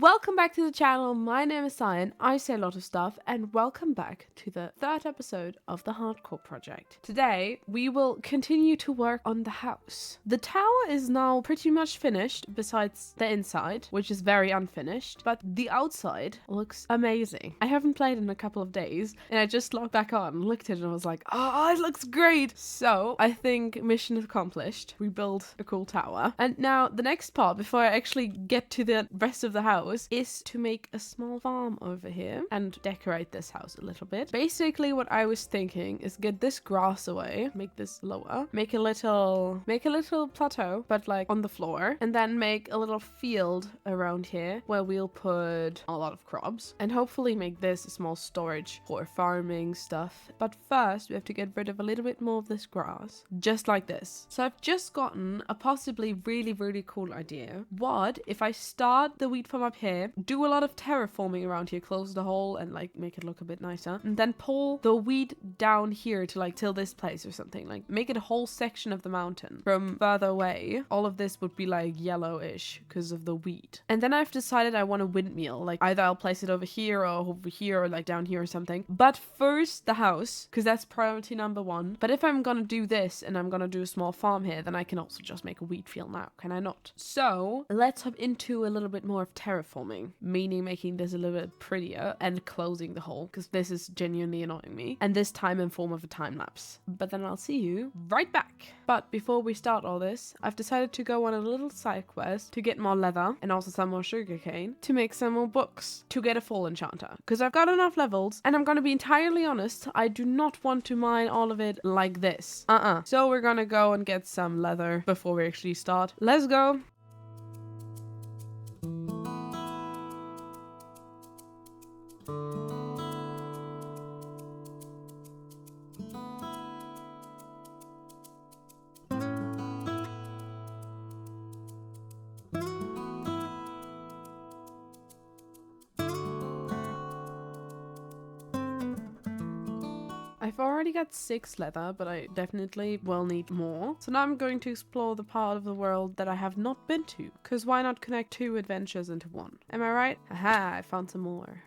Welcome back to the channel. My name is Cyan. I say a lot of stuff, and welcome back to the third episode of the Hardcore Project. Today, we will continue to work on the house. The tower is now pretty much finished, besides the inside, which is very unfinished, but the outside looks amazing. I haven't played in a couple of days, and I just logged back on and looked at it and was like, oh, it looks great. So I think mission accomplished. We built a cool tower. And now the next part, before I actually get to the rest of the house, is to make a small farm over here and decorate this house a little bit. Basically what I was thinking is get this grass away, make this lower, make a little plateau, but like on the floor, and then make a little field around here where we'll put a lot of crops and hopefully make this a small storage for farming stuff. But first we have to get rid of a little bit more of this grass, just like this. So I've just gotten a possibly really cool idea. What if I start the wheat farm up here, do a lot of terraforming around here, close the hole and like make it look a bit nicer, and then pull the wheat down here to like till this place or something, like make it a whole section of the mountain from further away. All of this would be like yellowish because of the wheat. And then I've decided I want a windmill, like either I'll place it over here or over here or like down here or something. But first the house, because that's priority number one. But if I'm gonna do this and I'm gonna do a small farm here, then I can also just make a wheat field now, can I not? So let's hop into a little bit more of terraforming, meaning making this a little bit prettier and closing the hole, because this is genuinely annoying me, and this time in form of a time lapse. But then I'll see you right back. But before we start all this, I've decided to go on a little side quest to get more leather and also some more sugarcane to make some more books to get a full enchanter, because I've got enough levels, and I'm gonna be entirely honest, I do not want to mine all of it like this. So we're gonna go and get some leather before we actually start. Let's go. I've already got 6 leather, but I definitely will need more. So now I'm going to explore the part of the world that I have not been to, because why not connect 2 adventures into one? Am I right? Aha, I found some more.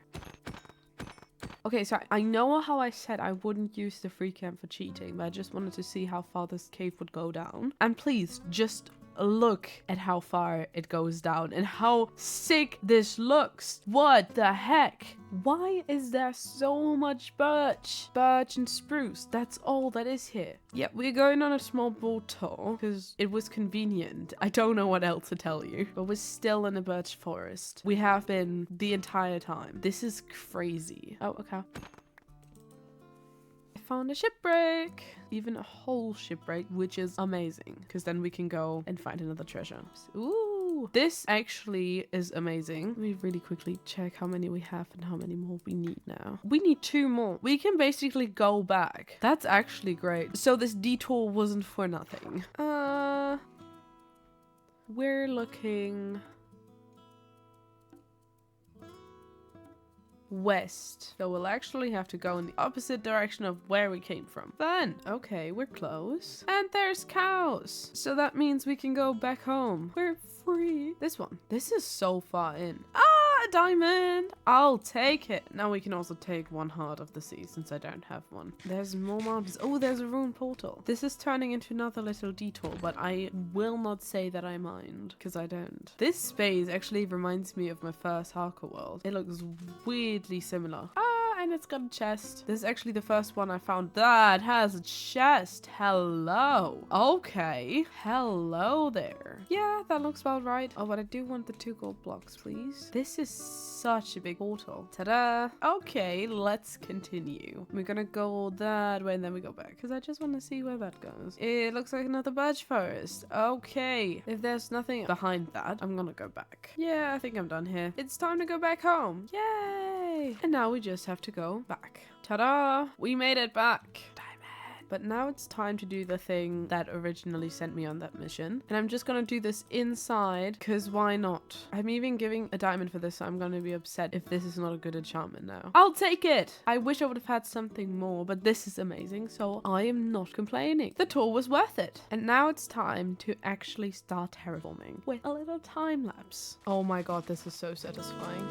Okay, so I know how I said I wouldn't use the free camp for cheating, but I just wanted to see how far this cave would go down. And please, just look at how far it goes down and how sick this looks. What the heck? Why is there so much birch? Birch and spruce, that's all that is here. Yep, we're going on a small boat tour because it was convenient. I don't know what else to tell you, but we're still in a birch forest. We have been the entire time. This is crazy. Oh, okay. Found a shipwreck, even a whole shipwreck, which is amazing because then we can go and find another treasure. Ooh, this actually is amazing. Let me really quickly check how many we have and how many more we need now. We need 2 more. We can basically go back. That's actually great. So this detour wasn't for nothing. We're looking west, so we'll actually have to go in the opposite direction of where we came from. Then, okay, we're close. And there's cows. So that means we can go back home. We're free. This one. This is so far in. Ah, a diamond. I'll take it. Now we can also take 1 heart of the sea since I don't have one. There's more mountains. Oh, there's a ruined portal. This is turning into another little detour, but I will not say that I mind because I don't. This space actually reminds me of my first hardcore world. It looks weirdly similar. And it's got a chest. This is actually the first one I found that has a chest. Hello. Okay. Hello there. Yeah, that looks about right. Oh, but I do want the 2 gold blocks, please. This is such a big portal. Ta-da. Okay, let's continue. We're gonna go that way and then we go back because I just want to see where that goes. It looks like another birch forest. Okay. If there's nothing behind that, I'm gonna go back. Yeah, I think I'm done here. It's time to go back home. Yay. And now we just have to go back. Ta-da! We made it back. Diamond. But now it's time to do the thing that originally sent me on that mission. And I'm just gonna do this inside, because why not? I'm even giving a diamond for this, so I'm gonna be upset if this is not a good enchantment now. I'll take it! I wish I would have had something more, but this is amazing, so I am not complaining. The tour was worth it. And now it's time to actually start terraforming with a little time lapse. Oh my god, this is so satisfying.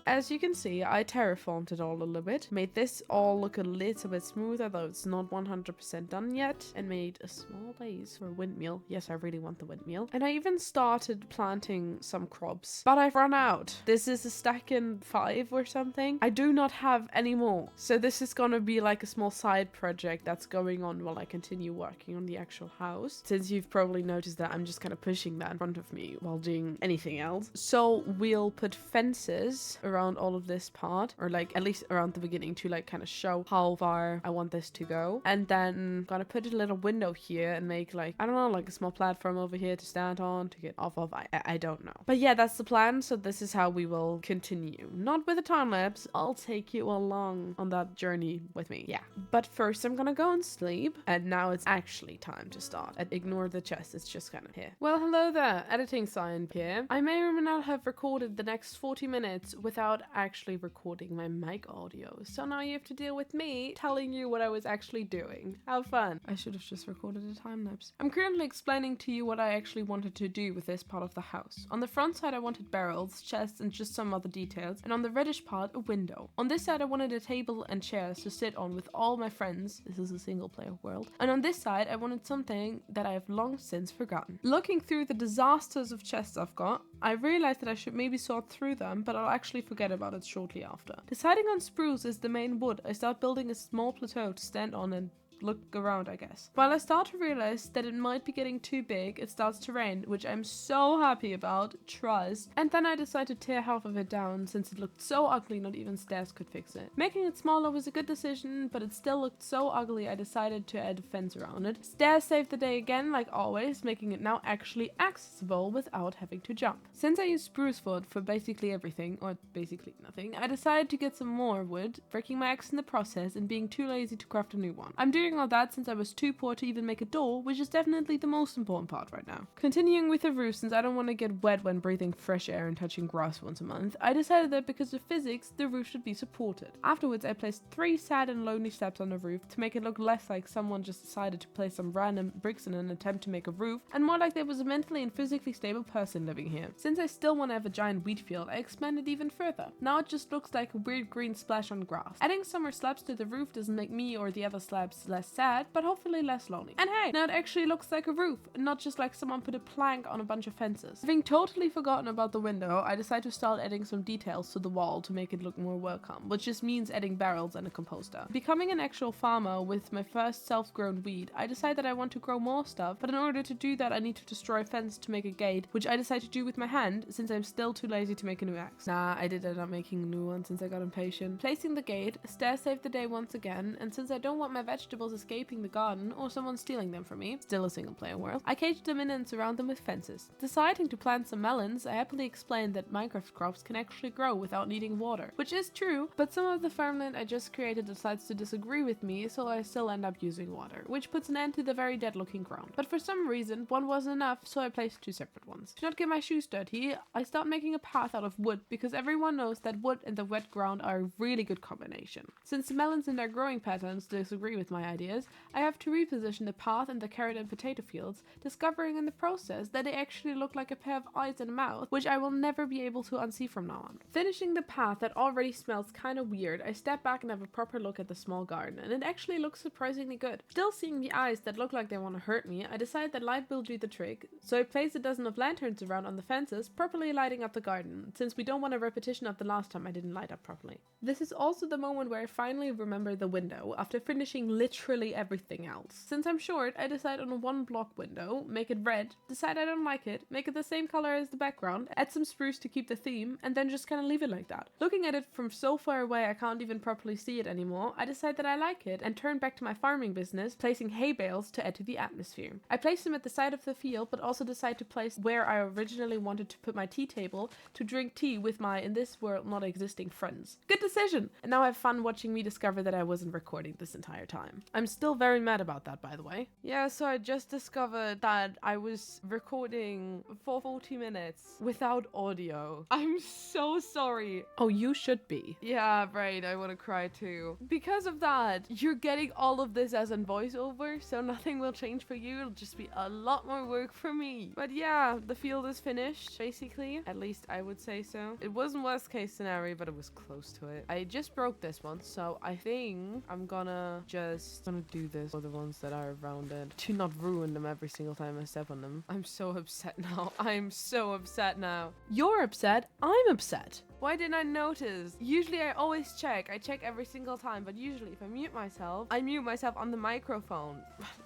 As you can see, I terraformed it all a little bit, made this all look a little bit smoother, though it's not 100% done yet, and made a small base for a windmill. Yes, I really want the windmill. And I even started planting some crops, but I've run out. This is a stack in 5 or something. I do not have any more. So this is gonna be like a small side project that's going on while I continue working on the actual house. Since you've probably noticed that I'm just kind of pushing that in front of me while doing anything else. So we'll put fences around all of this part, or like at least around the beginning, to like kind of show how far I want this to go. And then I'm gonna put a little window here and make like, I don't know, like a small platform over here to stand on, to get off of. I don't know. But yeah, that's the plan. So this is how we will continue. Not with a time lapse. I'll take you along on that journey with me. Yeah. But first I'm gonna go and sleep. And now it's actually time to start. And ignore the chest. It's just kind of here. Well, hello there. Editing Sign here. I may or may not have recorded the next 40 minutes without actually recording my mic audio. So now you have to deal with me telling you what I was actually doing. How fun. I should have just recorded a time lapse. I'm currently explaining to you what I actually wanted to do with this part of the house. On the front side I wanted barrels, chests, and just some other details, and on the reddish part a window. On this side I wanted a table and chairs to sit on with all my friends. This is a single player world. And on this side I wanted something that I have long since forgotten. Looking through the disasters of chests I've got, I realized that I should maybe sort through them, but I'll actually forget about it shortly after. Deciding on spruce as the main wood, I start building a small plateau to stand on and look around, I guess. While I start to realize that it might be getting too big, it starts to rain, which I'm so happy about, trust. And then I decide to tear half of it down since it looked so ugly not even stairs could fix it. Making it smaller was a good decision, but it still looked so ugly I decided to add a fence around it. Stairs saved the day again, like always, making it now actually accessible without having to jump. Since I use spruce wood for basically everything, or basically nothing, I decided to get some more wood, breaking my axe in the process and being too lazy to craft a new one. I'm doing all that since I was too poor to even make a door, which is definitely the most important part right now. Continuing with the roof, since I don't want to get wet when breathing fresh air and touching grass once a month, I decided that because of physics, the roof should be supported. Afterwards, I placed 3 sad and lonely steps on the roof to make it look less like someone just decided to place some random bricks in an attempt to make a roof, and more like there was a mentally and physically stable person living here. Since I still want to have a giant wheat field, I expanded even further. Now it just looks like a weird green splash on grass. Adding some more slabs to the roof doesn't make me or the other slabs less sad, but hopefully less lonely. And hey, now it actually looks like a roof, not just like someone put a plank on a bunch of fences. Having totally forgotten about the window, I decided to start adding some details to the wall to make it look more welcome, which just means adding barrels and a composter. Becoming an actual farmer with my first self-grown weed, I decided that I want to grow more stuff, but in order to do that I need to destroy a fence to make a gate, which I decided to do with my hand since I'm still too lazy to make a new axe. Nah, I did end up making a new one since I got impatient. Placing the gate, stairs saved the day once again, and since I don't want my vegetables escaping the garden or someone stealing them from me, still a single player world, I caged them in and surround them with fences. Deciding to plant some melons, I happily explained that Minecraft crops can actually grow without needing water, which is true, but some of the farmland I just created decides to disagree with me, so I still end up using water, which puts an end to the very dead looking ground. But for some reason, one wasn't enough, so I placed 2 separate ones. To not get my shoes dirty, I start making a path out of wood because everyone knows that wood and the wet ground are a really good combination. Since the melons and their growing patterns disagree with my ideas, I have to reposition the path in the carrot and potato fields, discovering in the process that they actually look like a pair of eyes and a mouth, which I will never be able to unsee from now on. Finishing the path that already smells kinda weird, I step back and have a proper look at the small garden, and it actually looks surprisingly good. Still seeing the eyes that look like they want to hurt me, I decide that light will do the trick, so I place a dozen of lanterns around on the fences, properly lighting up the garden, since we don't want a repetition of the last time I didn't light up properly. This is also the moment where I finally remember the window, after finishing literally literally everything else. Since I'm short, I decide on one block window, make it red, decide I don't like it, make it the same color as the background, add some spruce to keep the theme, and then just kind of leave it like that. Looking at it from so far away I can't even properly see it anymore, I decide that I like it and turn back to my farming business, placing hay bales to add to the atmosphere. I place them at the side of the field, but also decide to place where I originally wanted to put my tea table to drink tea with my, in this world, not existing friends. Good decision! And now I have fun watching me discover that I wasn't recording this entire time. I'm still very mad about that, by the way. Yeah, so I just discovered that I was recording for 40 minutes without audio. I'm so sorry. Oh, you should be. Yeah, right. I want to cry too. Because of that, you're getting all of this as a voiceover, so nothing will change for you. It'll just be a lot more work for me. But yeah, the field is finished, basically. At least I would say so. It wasn't worst case scenario, but it was close to it. I just broke this one, so I think I'm gonna do this for the ones that are around it to not ruin them every single time I step on them. I'm so upset now. I'm so upset now. You're upset. I'm upset. Why didn't I notice? Usually I always check. I check every single time, but usually if I mute myself on the microphone.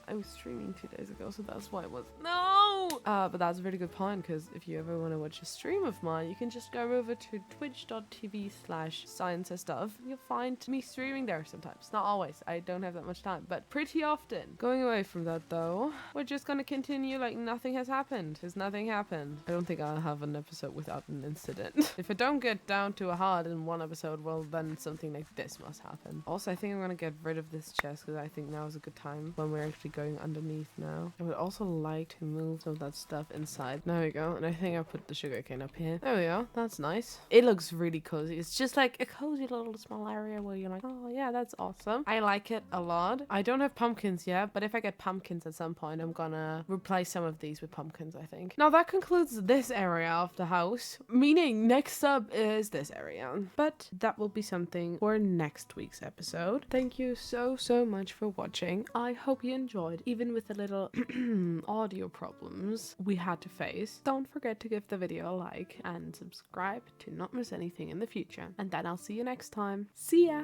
I was streaming 2 days ago, so that's why it was. No! But that's a really good point, because if you ever want to watch a stream of mine, you can just go over to twitch.tv/sciencestuff. You'll find me streaming there sometimes. Not always. I don't have that much time, but pretty often. Going away from that though, we're just gonna continue like nothing has happened, because nothing happened. I don't think I'll have an episode without an incident. If I don't get down to a hard in one episode, well then something like this must happen. Also, I think I'm gonna get rid of this chest because I think now is a good time when we're actually going underneath now. I would also like to move some of that stuff inside. There we go. And I think I put the sugarcane up here. There we go. That's nice. It looks really cozy. It's just like a cozy little small area where you're like, oh yeah, that's awesome. I like it a lot. I don't have pumpkins yet, but if I get pumpkins at some point, I'm gonna replace some of these with pumpkins, I think. Now that concludes this area of the house, meaning next up is this area. But that will be something for next week's episode. Thank you so much for watching. I hope you enjoyed, even with the little audio problems we had to face. Don't forget to give the video a like and subscribe to not miss anything in the future. And then I'll see you next time. See ya!